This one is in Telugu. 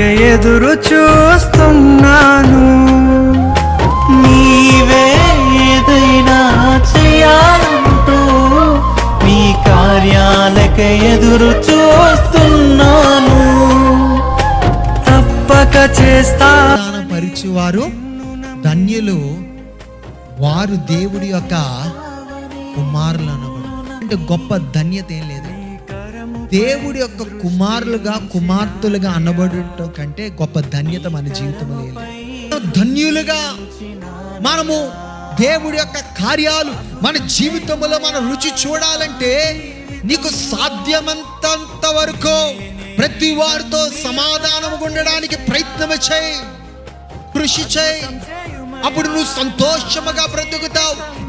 ఎదురు చూస్తున్నాను. నీవే ఏదైనా చేయాలంటూ నీ కార్యాలకే ఎదురు చూస్తున్నాను. తప్పక చేస్తా. పరిచువారు ధన్యులు, వారు దేవుడి యొక్క కుమారులు అనబడు. అంటే గొప్ప ధన్యత ఏం లేదు. దేవుడి యొక్క కుమారులుగా కుమార్తెలుగా అనబడటం కంటే గొప్ప ధన్యత మన జీవితంలో లేదు. ధన్యులుగా మనము దేవుడి యొక్క కార్యాలు మన జీవితంలో మనం రుచి చూడాలంటే నీకు సాధ్యమంతంత వరకు ప్రతి వారితో సమాధానం ఉండడానికి ప్రయత్నం చేయి, కృషి చేయి. అప్పుడు నువ్వు సంతోషముగా బ్రతుకుతావు.